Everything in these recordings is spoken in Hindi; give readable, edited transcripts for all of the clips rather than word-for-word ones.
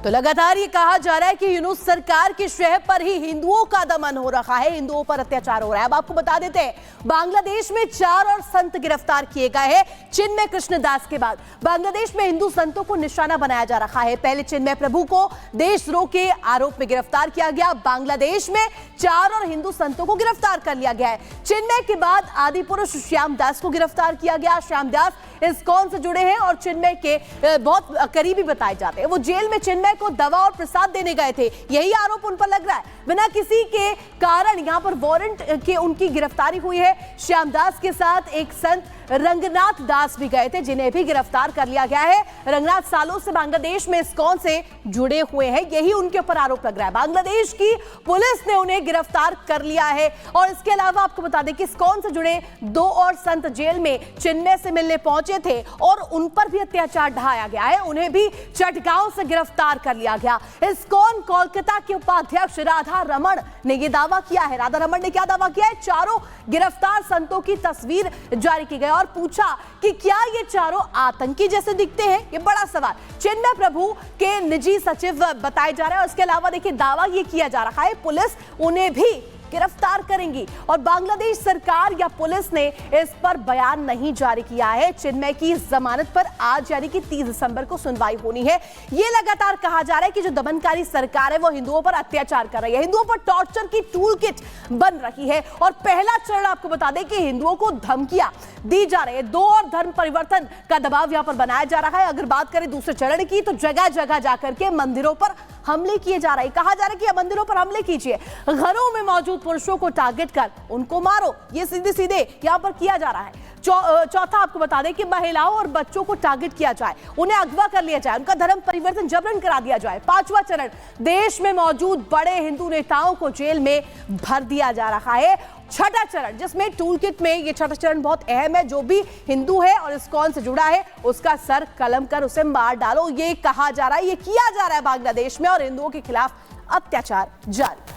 तो लगातार ये कहा जा रहा है कि यूनुस सरकार के शहर पर ही हिंदुओं का दमन हो रहा है, हिंदुओं पर अत्याचार हो रहा है। अब आपको बता देते हैं, बांग्लादेश में 4 और संत गिरफ्तार किए गए हैं। चिन्मय कृष्णदास के बाद बांग्लादेश में हिंदू संतों को निशाना बनाया जा रहा है। पहले चिन्मय प्रभु को देशद्रोह के आरोप में गिरफ्तार किया गया। बांग्लादेश में 4 और हिंदू संतों को गिरफ्तार कर लिया गया है। चिन्मय के बाद आदि पुरुष श्याम दास को गिरफ्तार किया गया। श्याम दास इस्कॉन से जुड़े हैं और चिन्मय के बहुत करीबी बताए जाते हैं। वो जेल में चिन्मय को दवा और प्रसाद देने गए थे, यही आरोप उन पर लग रहा है। बिना किसी के कारण यहां पर वारंट के उनकी गिरफ्तारी हुई है। श्याम दास के साथ एक संत रंगनाथ दास भी गए थे, जिन्हें भी गिरफ्तार कर लिया गया है। रंगनाथ सालों से बांग्लादेश में इस्कॉन से जुड़े हुए हैं, यही उनके ऊपर आरोप लग रहा है। बांग्लादेश की पुलिस ने उन्हें गिरफ्तार कर लिया है। और इसके अलावा आपको बता दें कि इस्कॉन से जुड़े 2 और संत जेल में चिन्मय से मिलने पहुंचे थे और उन पर भी अत्याचार ढाया गया है। उन्हें भी चटगांव से गिरफ्तार कर लिया गया। इस्कॉन कोलकाता के उपाध्यक्ष राधा रमण ने यह दावा किया है। राधा रमण ने क्या दावा किया है? चारों गिरफ्तार संतों की तस्वीर जारी की गई और पूछा कि क्या ये चारों आतंकी जैसे दिखते हैं? ये बड़ा सवाल चिन्मय प्रभु के निजी सचिव बताए जा रहे हैं। उसके अलावा देखिए, दावा ये किया जा रहा है पुलिस उन्हें भी गिरफ्तार करेंगी और बांग्लादेश सरकार या पुलिस ने इस पर बयान नहीं जारी किया है। चिन्मय की जमानत पर आज यानी कि 30 दिसंबर को सुनवाई होनी है। यह लगातार कहा जा रहा है कि जो दमनकारी सरकार है वो हिंदुओं पर अत्याचार कर रही है, हिंदुओं पर टॉर्चर की टूल किट बन रही है। और पहला चरण आपको बता दें कि हिंदुओं को धमकियां दी जा रही है, 2 और धर्म परिवर्तन का दबाव यहां पर बनाया जा रहा है। अगर बात करें दूसरे चरण की, तो जगह जगह जाकर के मंदिरों पर हमले किए जा रहे हैं। कहा जा रहा है कि मंदिरों पर हमले कीजिए, घरों में मौजूद पुरुषों को टारगेट कर उनको मारो, ये सीधे सीधे यहां पर किया जा रहा है। चौथा आपको बता दें कि महिलाओं और बच्चों को टारगेट किया जाए, उन्हें अगवा कर लिया जाए, उनका धर्म परिवर्तन जबरन करा दिया जाए। 5वां चरण, देश में मौजूद बड़े हिंदू नेताओं को जेल में भर दिया जा रहा है। 6ठा चरण, जिसमें टूल किट में ये 6ठा चरण बहुत अहम है, जो भी हिंदू है और इस्कॉन से जुड़ा है उसका सर कलम कर उसे मार डालो, ये कहा जा रहा है, ये किया जा रहा है बांग्लादेश में और हिंदुओं के खिलाफ अत्याचार जारी।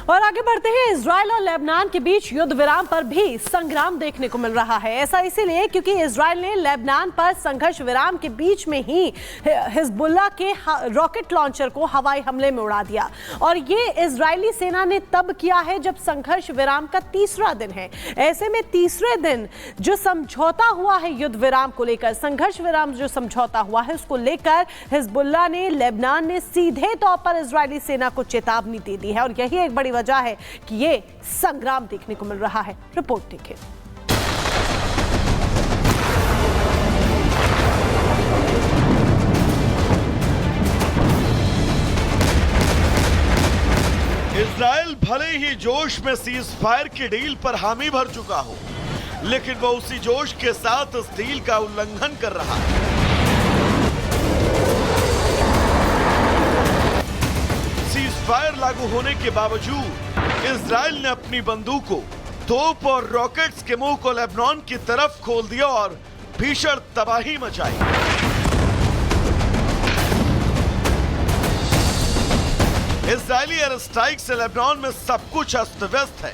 और आगे बढ़ते हैं, इजराइल और लेबनान के बीच युद्ध विराम पर भी संग्राम देखने को मिल रहा है। ऐसा इसीलिए क्योंकि इजराइल ने लेबनान पर संघर्ष विराम के बीच में ही हिजबुल्लाह के रॉकेट लॉन्चर को हवाई हमले में उड़ा दिया। और ये इजरायली सेना ने तब किया है जब संघर्ष विराम का 3रा दिन है। ऐसे में 3रे दिन जो समझौता हुआ है युद्ध विराम को लेकर, संघर्ष विराम जो समझौता हुआ है उसको लेकर हिजबुल्लाह ने, लेबनान ने सीधे तौर पर इजरायली सेना को चेतावनी दे दी है। और यही एक बड़ी वजह है कि ये संग्राम देखने को मिल रहा है। रिपोर्ट देखिए। इजराइल भले ही जोश में सीज फायर की डील पर हामी भर चुका हो, लेकिन वो उसी जोश के साथ इस डील का उल्लंघन कर रहा है। फायर लागू होने के बावजूद इजराइल ने अपनी बंदूकों, तोप और रॉकेट्स के मुंह को लेबनान की तरफ खोल दिया और भीषण तबाही मचाई। इजरायली एयर स्ट्राइक से लेबनान में सब कुछ अस्त व्यस्त है।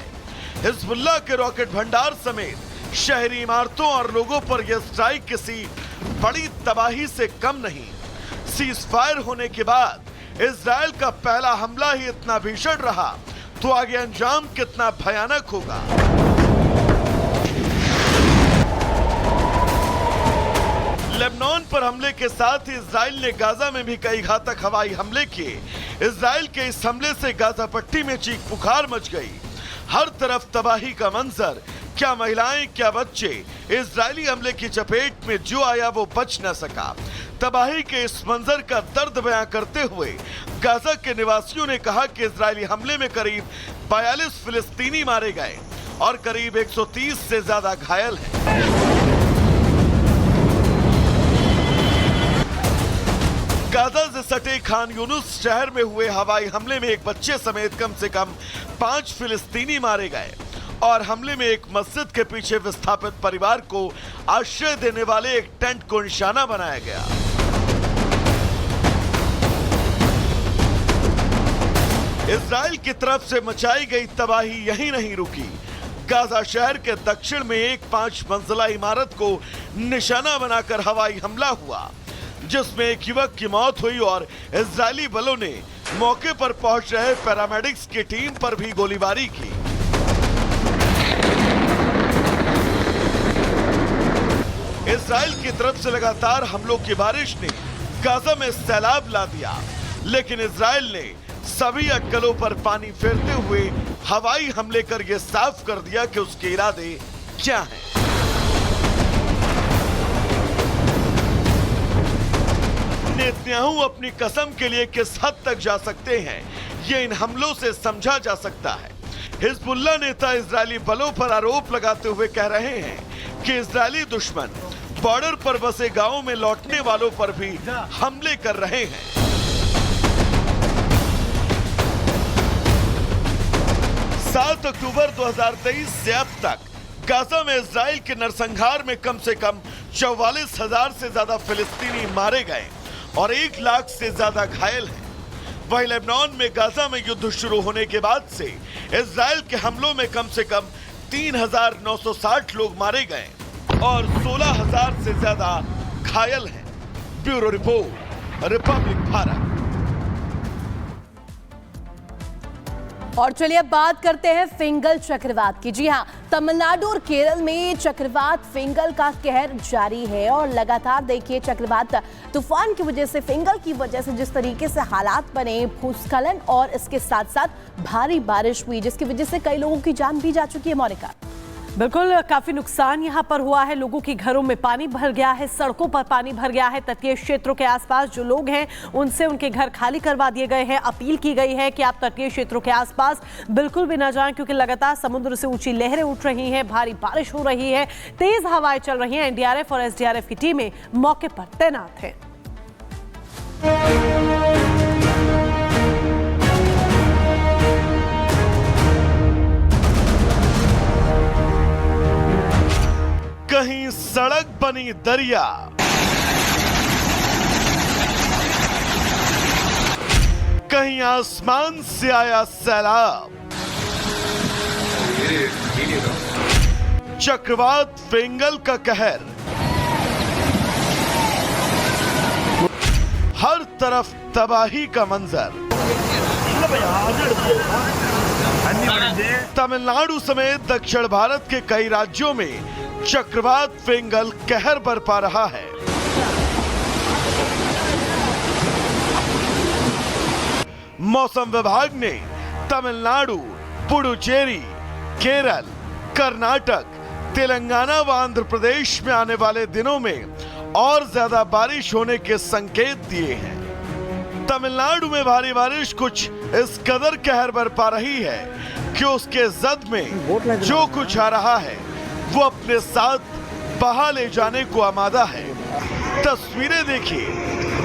हिजबुल्लाह के रॉकेट भंडार समेत शहरी इमारतों और लोगों पर यह स्ट्राइक किसी बड़ी तबाही से कम नहीं। सीज फायर होने के बाद इजराइल का पहला हमला ही इतना भीषण रहा, तो आगे अंजाम कितना भयानक होगा। लेबनान पर हमले के साथ ही इजराइल ने गाजा में भी कई घातक हवाई हमले किए। इजराइल के इस हमले से गाजा पट्टी में चीख पुकार मच गई। हर तरफ तबाही का मंजर, क्या महिलाएं क्या बच्चे इजरायली हमले की चपेट में जो आया वो बच न सका। तबाही के इस मंजर का दर्द बयां करते हुए गाजा के निवासियों ने कहा कि इजरायली हमले में करीब 42 फिलिस्तीनी मारे गए और करीब 130 से ज्यादा घायल हैं। गाजा से सटे खान यूनुस शहर में हुए हवाई हमले में एक बच्चे समेत कम से कम 5 फिलिस्तीनी मारे गए और हमले में एक मस्जिद के पीछे विस्थापित परिवार को आश्रय देने वाले एक टेंट को निशाना बनाया गया। इजराइल की तरफ से मचाई गई तबाही यहीं नहीं रुकी। गाजा शहर के दक्षिण में एक 5 मंजिला इमारत को निशाना बनाकर हवाई हमला हुआ। जिसमें एक युवक की मौत हुई और इजरायली बलों ने मौके पर पहुंच रहे पैरामेडिक्स की टीम पर भी गोलीबारी की। इजराइल की तरफ से लगातार हमलों की बारिश ने गाजा में सैलाब ला दिया, लेकिन इजराइल ने सभी अटकलों पर पानी फेरते हुए हवाई हमले कर यह साफ कर दिया कि उसके इरादे क्या हैं। नेतन्याहू अपनी कसम के लिए किस हद तक जा सकते हैं, ये इन हमलों से समझा जा सकता है। हिजबुल्लाह नेता इजरायली बलों पर आरोप लगाते हुए कह रहे हैं कि इजरायली दुश्मन बॉर्डर पर बसे गांवों में लौटने वालों पर भी हमले कर रहे हैं। 7 अक्टूबर 2023 से अब तक गाजा में इजराइल के नरसंहार में कम से कम 44,000 से ज्यादा फिलिस्तीनी मारे गए और 1 लाख से ज्यादा घायल हैं। वहीं लेबनान में गाजा में युद्ध शुरू होने के बाद से इजराइल के हमलों में कम से कम 3,960 लोग मारे गए और 16,000 से ज्यादा घायल हैं। Bureau report, Republic Bharat. और चलिए अब बात करते हैं फिंगल चक्रवात की। जी हां, तमिलनाडु और केरल में चक्रवात फिंगल का कहर जारी है और लगातार देखिए चक्रवात तूफान की वजह से, फिंगल की वजह से जिस तरीके से हालात बने, भूस्खलन और इसके साथ साथ भारी बारिश हुई, जिसकी वजह से कई लोगों की जान भी जा चुकी है। मोनिका, बिल्कुल काफी नुकसान यहाँ पर हुआ है। लोगों के घरों में पानी भर गया है, सड़कों पर पानी भर गया है। तटीय क्षेत्रों के आसपास जो लोग हैं उनसे उनके घर खाली करवा दिए गए हैं। अपील की गई है कि आप तटीय क्षेत्रों के आसपास बिल्कुल भी ना जाएं, क्योंकि लगातार समुद्र से ऊंची लहरें उठ रही हैं, भारी बारिश हो रही है, तेज हवाएं चल रही हैं। एनडीआरएफ और एसडीआरएफ की टीमें मौके पर तैनात हैं। कहीं सड़क बनी दरिया, कहीं आसमान से आया सैलाब। चक्रवात फिंगल का कहर, हर तरफ तबाही का मंजर। तमिलनाडु समेत दक्षिण भारत के कई राज्यों में चक्रवात फिंगल कहर बरपा रहा है। मौसम विभाग ने तमिलनाडु, पुडुचेरी, केरल, कर्नाटक, तेलंगाना व आंध्र प्रदेश में आने वाले दिनों में और ज्यादा बारिश होने के संकेत दिए हैं। तमिलनाडु में भारी बारिश कुछ इस कदर कहर बरपा रही है कि उसके जद में जो कुछ आ रहा है वो अपने साथ बहा ले जाने को आमादा है। तस्वीरें देखिए,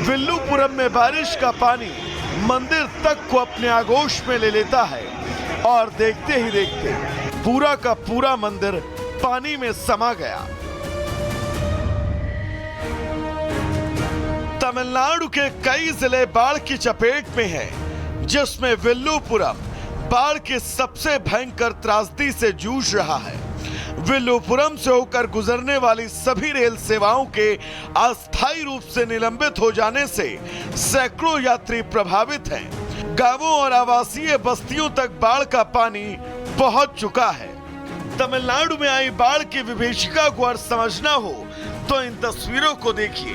विल्लुपुरम में बारिश का पानी मंदिर तक को अपने आगोश में ले लेता है और देखते ही देखते पूरा का पूरा मंदिर पानी में समा गया। तमिलनाडु के कई जिले बाढ़ की चपेट में हैं, जिसमें विल्लुपुरम बाढ़ की सबसे भयंकर त्रासदी से जूझ रहा है। विल्लुपुरम से होकर गुजरने वाली सभी रेल सेवाओं के अस्थायी रूप से निलंबित हो जाने से सैकड़ों यात्री प्रभावित हैं। गांवों और आवासीय बस्तियों तक बाढ़ का पानी पहुंच चुका है। तमिलनाडु में आई बाढ़ की विभीषिका को अगर समझना हो तो इन तस्वीरों को देखिए।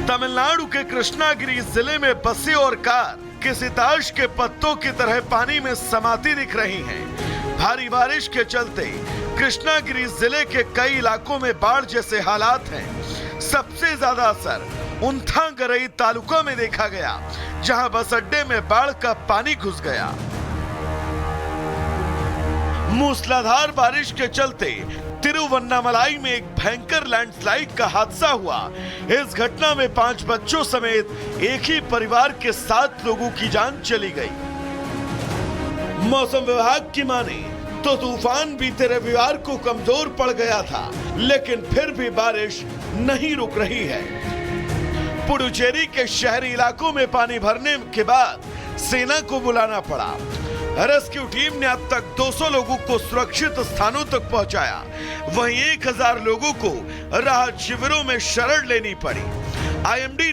तमिलनाडु के कृष्णागिरी जिले में बसें और कार किसी ताश के पत्तों की तरह पानी में समाती दिख रही हैं। भारी बारिश के चलते कृष्णागिरी जिले के कई इलाकों में बाढ़ जैसे हालात हैं। सबसे ज्यादा असर उन्थांगरई तालुका में देखा गया, जहां बस अड्डे में बाढ़ का पानी घुस गया। मूसलाधार बारिश के चलते तिरुवन्नामलाई में एक भयंकर लैंडस्लाइड का हादसा हुआ। इस घटना में 5 बच्चों समेत एक ही परिवार के 7 लोगों की जान चली गई। मौसम विभाग की माने तो तूफान बीते रविवार को कमजोर पड़ गया था, लेकिन फिर भी बारिश नहीं रुक रही है। पुडुचेरी के शहरी इलाकों में पानी भरने के बाद सेना को बुलाना पड़ा। रेस्क्यू टीम ने अब तक 200 लोगों को सुरक्षित स्थानों तक पहुंचाया। वहीं 1000 लोगों को राहत शिविरों में शरण लेनी पड़ी। आईएमडी ने